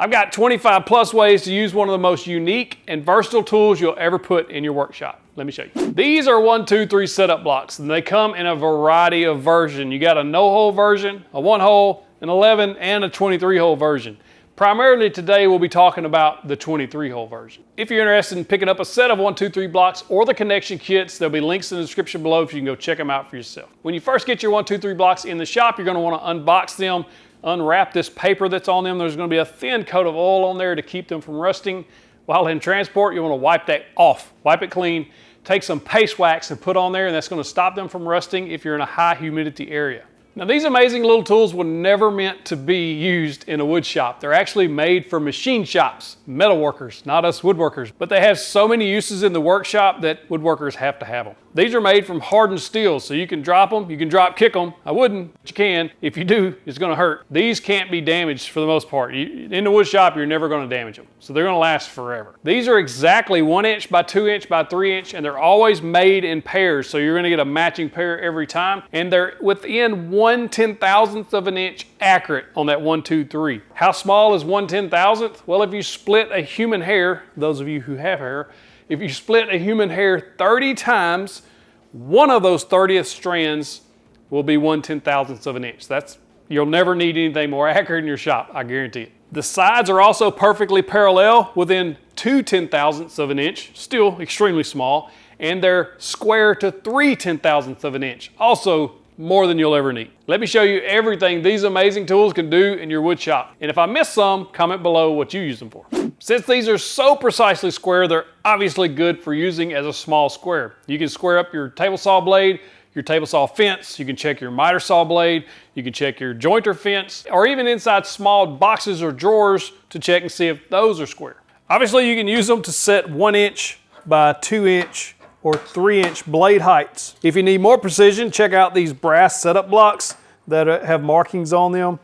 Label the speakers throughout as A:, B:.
A: I've got 25 plus ways to use one of the most unique and versatile tools you'll ever put in your workshop. Let me show you. These are 1, 2, 3 setup blocks, and they come in a variety of versions. You got a no-hole version, a 1-hole, an 11, and a 23-hole version. Primarily today, we'll be talking about the 23-hole version. If you're interested in picking up a set of 1, 2, 3 blocks or the connection kits, there'll be links in the description below if you can go check them out for yourself. When you first get your 1, 2, 3 blocks in the shop, you're going to want to unbox them, unwrap this paper that's on them. There's going to be a thin coat of oil on there to keep them from rusting. While in transport, you want to wipe that off, wipe it clean, take some paste wax and put on there, and that's going to stop them from rusting if you're in a high humidity area. Now, these amazing little tools were never meant to be used in a wood shop. They're actually made for machine shops, metalworkers, not us woodworkers. But they have so many uses in the workshop that woodworkers have to have them. These are made from hardened steel, so you can drop them, you can drop kick them. I wouldn't, but you can. If you do, it's gonna hurt. These can't be damaged for the most part. In the wood shop, you're never gonna damage them. So they're gonna last forever. These are exactly 1 inch by 2 inch by 3 inch, and they're always made in pairs. So you're gonna get a matching pair every time. And they're within 1/10,000th of an inch accurate on that 1, 2, 3. How small is 1/10,000th? Well, if you split a human hair, those of you who have hair, if you split a human hair 30 times, one of those 30th strands will be 1/10,000th of an inch. You'll never need anything more accurate in your shop, I guarantee it. The sides are also perfectly parallel within 2/10,000ths of an inch, still extremely small, and they're square to 3/10,000ths of an inch, also more than you'll ever need. Let me show you everything these amazing tools can do in your wood shop. And if I missed some, comment below what you use them for. Since these are so precisely square, they're obviously good for using as a small square. You can square up your table saw blade, your table saw fence, you can check your miter saw blade, you can check your jointer fence, or even inside small boxes or drawers to check and see if those are square. Obviously, you can use them to set 1 inch by 2 inch or 3 inch blade heights. If you need more precision, check out these brass setup blocks that have markings on them.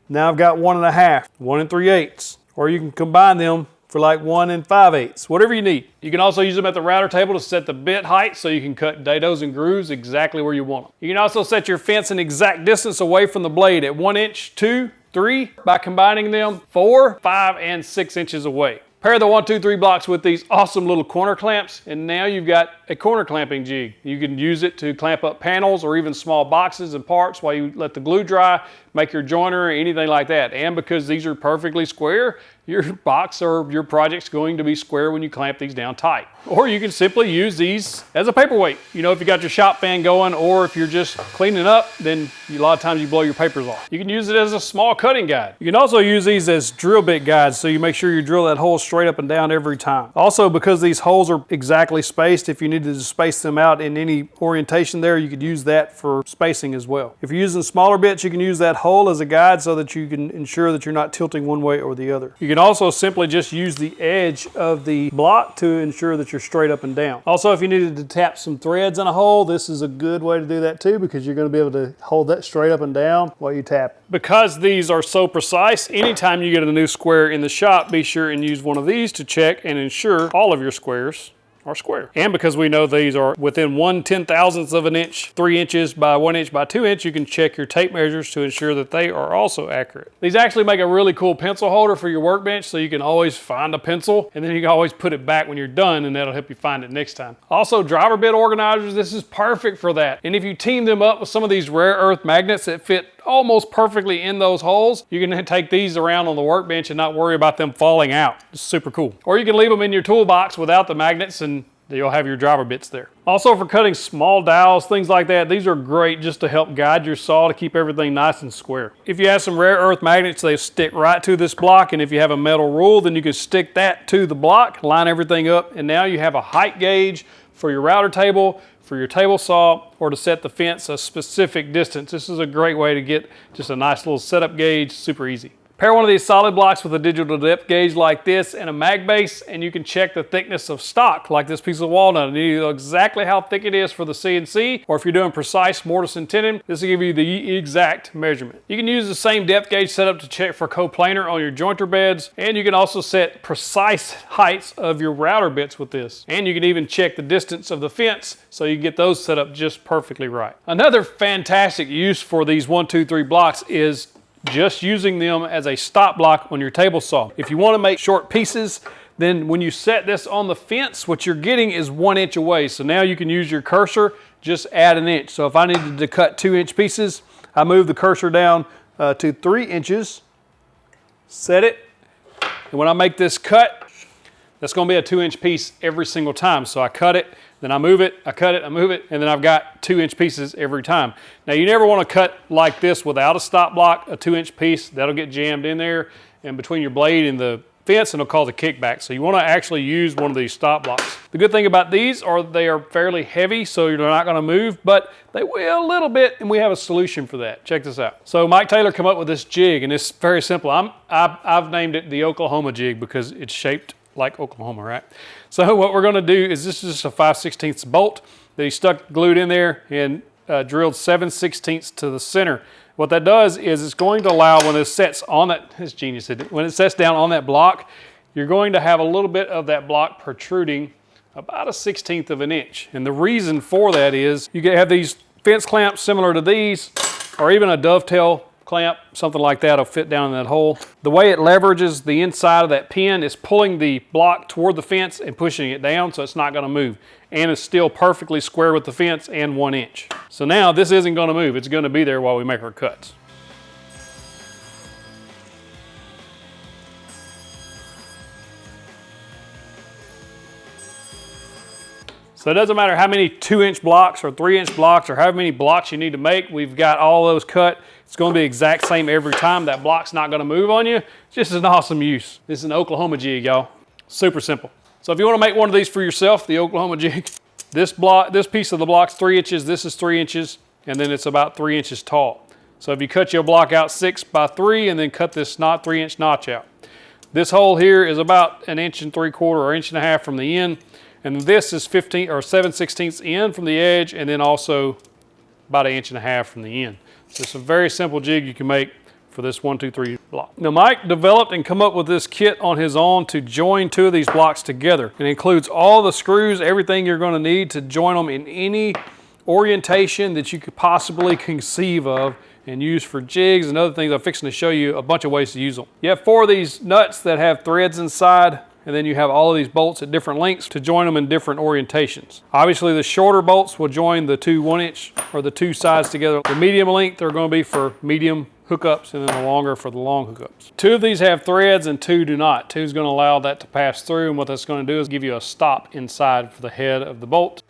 A: Now I've got 1.5, 1 3/8, or you can combine them for like 1 5/8, whatever you need. You can also use them at the router table to set the bit height so you can cut dados and grooves exactly where you want them. You can also set your fence an exact distance away from the blade at 1 inch, 2, 3 by combining them 4, 5, and 6 inches away. Pair the 1, 2, 3 blocks with these awesome little corner clamps, and now you've got a corner clamping jig. You can use it to clamp up panels or even small boxes and parts while you let the glue dry, make your joiner or anything like that. And because these are perfectly square, your box or your project's going to be square when you clamp these down tight. Or you can simply use these as a paperweight. You know, if you got your shop fan going, or if you're just cleaning up, then a lot of times you blow your papers off. You can use it as a small cutting guide. You can also use these as drill bit guides, so you make sure you drill that hole straight up and down every time. Also, because these holes are exactly spaced, if you needed to space them out in any orientation there, you could use that for spacing as well. If you're using smaller bits, you can use that hole as a guide so that you can ensure that you're not tilting one way or the other. You can also simply just use the edge of the block to ensure that you're straight up and down. Also, if you needed to tap some threads in a hole, this is a good way to do that too, because you're going to be able to hold that straight up and down while you tap. Because these are so precise, anytime you get a new square in the shop, be sure and use one of these to check and ensure all of your squares are square. And because we know these are within 1/10,000th of an inch, 3 inches by 1 inch by 2 inch, you can check your tape measures to ensure that they are also accurate. These actually make a really cool pencil holder for your workbench, so you can always find a pencil and then you can always put it back when you're done, and that'll help you find it next time. Also, driver bit organizers, this is perfect for that. And if you team them up with some of these rare earth magnets that fit almost perfectly in those holes, you can take these around on the workbench and not worry about them falling out. It's super cool. Or you can leave them in your toolbox without the magnets, and you'll have your driver bits there. Also, for cutting small dowels, things like that, these are great just to help guide your saw to keep everything nice and square. If you have some rare earth magnets, they stick right to this block, and if you have a metal rule, then you can stick that to the block, line everything up, and now you have a height gauge for your router table, for your table saw, or to set the fence a specific distance. This is a great way to get just a nice little setup gauge, super easy. Pair one of these solid blocks with a digital depth gauge like this and a mag base, and you can check the thickness of stock like this piece of walnut. And you know exactly how thick it is for the CNC, or if you're doing precise mortise and tenon, this will give you the exact measurement. You can use the same depth gauge setup to check for coplanar on your jointer beds, and you can also set precise heights of your router bits with this. And you can even check the distance of the fence so you get those set up just perfectly right. Another fantastic use for these 1, 2, 3 blocks is just using them as a stop block on your table saw. If you want to make short pieces, then when you set this on the fence, what you're getting is 1 inch away. So now you can use your cursor, just add an inch. So if I needed to cut 2-inch pieces, I move the cursor down to 3 inches, set it, and when I make this cut, that's going to be a 2-inch piece every single time. So I cut it, then I move it, I cut it, I move it, and then I've got 2-inch pieces every time. Now you never want to cut like this without a stop block, a 2-inch piece. That'll get jammed in there and between your blade and the fence, and it'll cause a kickback. So you want to actually use one of these stop blocks. The good thing about these are they are fairly heavy, so you're not going to move, but they will a little bit, and we have a solution for that. Check this out. So Mike Taylor came up with this jig, and it's very simple. I've named it the Oklahoma jig because it's shaped like Oklahoma, right? So what we're going to do is this is just a 5/16 bolt that he stuck glued in there and drilled 7/16 to the center. What that does is it's going to allow when it sets on that, it's genius, isn't it? When it sets down on that block, you're going to have a little bit of that block protruding about 1/16 of an inch. And the reason for that is you can have these fence clamps similar to these, or even a dovetail clamp, something like that will fit down in that hole. The way it leverages the inside of that pin is pulling the block toward the fence and pushing it down so it's not going to move. And it's still perfectly square with the fence and 1 inch. So now this isn't going to move. It's going to be there while we make our cuts. So it doesn't matter how many 2-inch blocks or 3-inch blocks or how many blocks you need to make. We've got all those cut. It's going to be exact same every time. That block's not going to move on you. It's just an awesome use. This is an Oklahoma jig, y'all. Super simple. So if you want to make one of these for yourself, the Oklahoma jig, this piece of the block's 3 inches, this is 3 inches, and then it's about 3 inches tall. So if you cut your block out 6 by 3 and then cut this 3-inch notch out. This hole here is about 1 3/4 or 1.5 inches from the end, and this is 15 or 7/16 in from the edge, and then also about 1.5 inches from the end. So it's a very simple jig you can make for this 1, 2, 3 block. Now Mike developed and come up with this kit on his own to join 2 of these blocks together. It includes all the screws, everything you're going to need to join them in any orientation that you could possibly conceive of and use for jigs and other things. I'm fixing to show you a bunch of ways to use them. You have 4 of these nuts that have threads inside, and then you have all of these bolts at different lengths to join them in different orientations. Obviously the shorter bolts will join the 2 1-inch or the 2 sides together. The medium length are going to be for medium hookups, and then the longer for the long hookups. 2 of these have threads and 2 do not. 2 is going to allow that to pass through, and what that's going to do is give you a stop inside for the head of the bolt.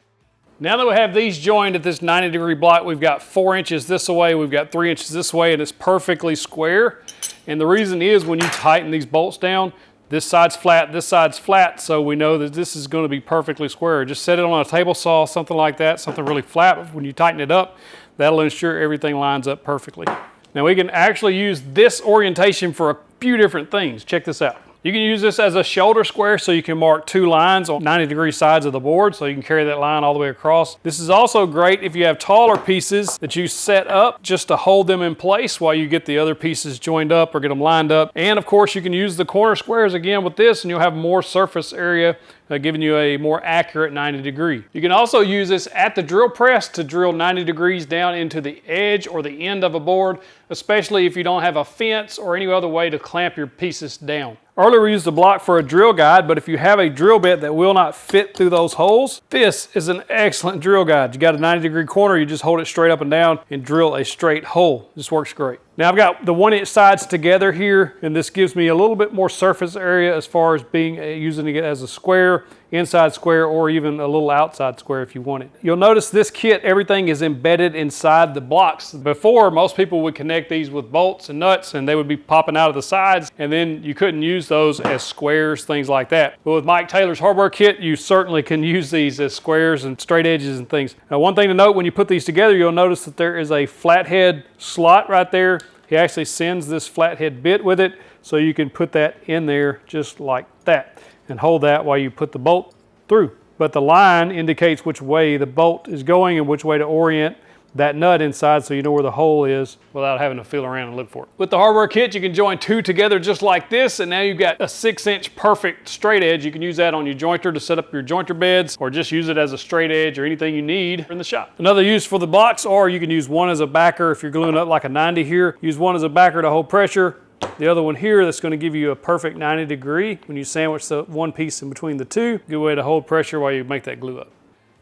A: Now that we have these joined at this 90-degree block, we've got 4 inches this way, we've got 3 inches this way, and it's perfectly square. And the reason is when you tighten these bolts down, this side's flat, so we know that this is going to be perfectly square. Just set it on a table saw, something like that, something really flat. But when you tighten it up, that'll ensure everything lines up perfectly. Now we can actually use this orientation for a few different things. Check this out. You can use this as a shoulder square, so you can mark 2 lines on 90-degree sides of the board, so you can carry that line all the way across. This is also great if you have taller pieces that you set up just to hold them in place while you get the other pieces joined up or get them lined up. And of course you can use the corner squares again with this, and you'll have more surface area, giving you a more accurate 90-degree. You can also use this at the drill press to drill 90 degrees down into the edge or the end of a board, especially if you don't have a fence or any other way to clamp your pieces down. Earlier we used the block for a drill guide, but if you have a drill bit that will not fit through those holes, this is an excellent drill guide. You got a 90-degree corner, you just hold it straight up and down and drill a straight hole. This works great. Now I've got the 1-inch sides together here, and this gives me a little bit more surface area as far as being using it as a square, inside square, or even a little outside square if you want it. You'll notice this kit, everything is embedded inside the blocks. Before, most people would connect these with bolts and nuts, and they would be popping out of the sides, and then you couldn't use those as squares, things like that. But with Mike Taylor's hardware kit, you certainly can use these as squares and straight edges and things. Now one thing to note, when you put these together, you'll notice that there is a flathead slot right there. He actually sends this flathead bit with it, so you can put that in there just like that and hold that while you put the bolt through. But the line indicates which way the bolt is going and which way to orient that nut inside so you know where the hole is without having to feel around and look for it. With the hardware kit, you can join two together just like this, and now you've got a 6-inch perfect straight edge. You can use that on your jointer to set up your jointer beds, or just use it as a straight edge or anything you need in the shop. Another use for the blocks, or you can use one as a backer if you're gluing up like a 90 here. Use one as a backer to hold pressure. The other one here that's going to give you a perfect 90 degree when you sandwich the one piece in between the two. Good way to hold pressure while you make that glue up.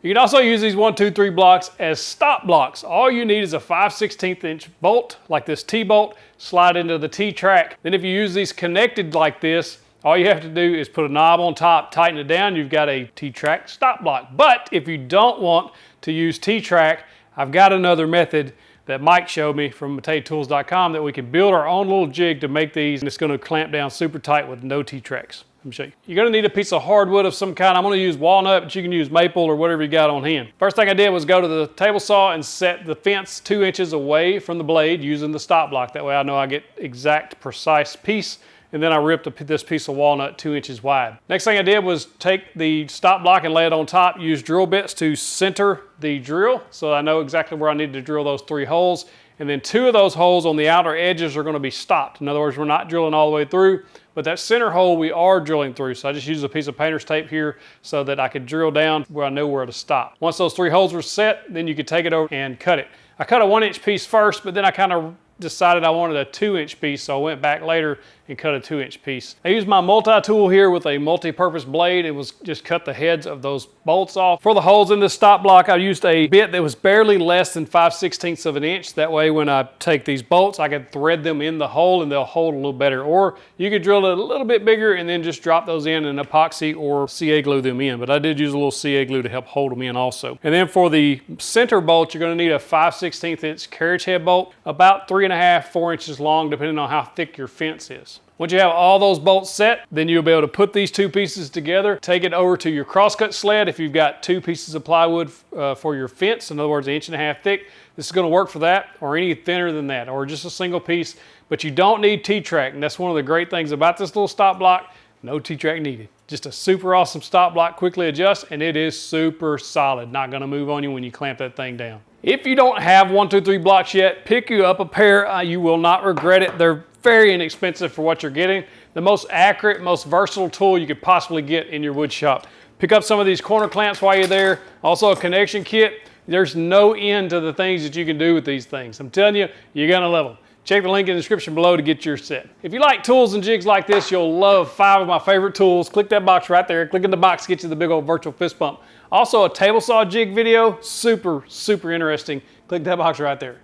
A: You can also use these 1, 2, 3 blocks as stop blocks. All you need is a 5/16 inch bolt, like this T-bolt, slide into the T-track. Then if you use these connected like this, all you have to do is put a knob on top, tighten it down, you've got a T-track stop block. But if you don't want to use T-track, I've got another method that Mike showed me from UntitledTools.com that we can build our own little jig to make these, and it's going to clamp down super tight with no T-tracks. Let me show you. You're going to need a piece of hardwood of some kind. I'm going to use walnut, but you can use maple or whatever you got on hand. First thing I did was go to the table saw and set the fence 2 inches away from the blade using the stop block. That way I know I get exact, precise piece. And then I ripped this piece of walnut 2 inches wide. Next thing I did was take the stop block and lay it on top, use drill bits to center the drill so I know exactly where I need to drill those 3 holes. And then 2 of those holes on the outer edges are going to be stopped. In other words, we're not drilling all the way through, but that center hole we are drilling through. So I just use a piece of painter's tape here so that I could drill down where I know where to stop. Once those 3 holes were set, then you could take it over and cut it. I cut a 1-inch piece first, but then I kind of decided I wanted a 2-inch piece, so I went back later and cut a 2-inch piece. I used my multi-tool here with a multi-purpose blade. It was just cut the heads of those bolts off. For the holes in this stop block, I used a bit that was barely less than 5/16 of an inch. That way when I take these bolts, I could thread them in the hole and they'll hold a little better. Or you could drill it a little bit bigger and then just drop those in and epoxy or CA glue them in. But I did use a little CA glue to help hold them in also. And then for the center bolt, you're going to need a 5/16 inch carriage head bolt, about 3.5, 4 inches long, depending on how thick your fence is. Once you have all those bolts set, then you'll be able to put these 2 pieces together, take it over to your crosscut sled if you've got 2 pieces of plywood for your fence, in other words, 1.5 inches thick. This is going to work for that, or any thinner than that, or just a single piece. But you don't need T-track, and that's one of the great things about this little stop block. No T-track needed. Just a super awesome stop block, quickly adjust, and it is super solid. Not going to move on you when you clamp that thing down. If you don't have 1, 2, 3 blocks yet, pick you up a pair. You will not regret it. They're very inexpensive for what you're getting. The most accurate, most versatile tool you could possibly get in your wood shop. Pick up some of these corner clamps while you're there. Also a connection kit. There's no end to the things that you can do with these things. I'm telling you, you're going to love them. Check the link in the description below to get your set. If you like tools and jigs like this, you'll love 5 of my favorite tools. Click that box right there. Click in the box, get you the big old virtual fist bump. Also a table saw jig video, super, super interesting. Click that box right there.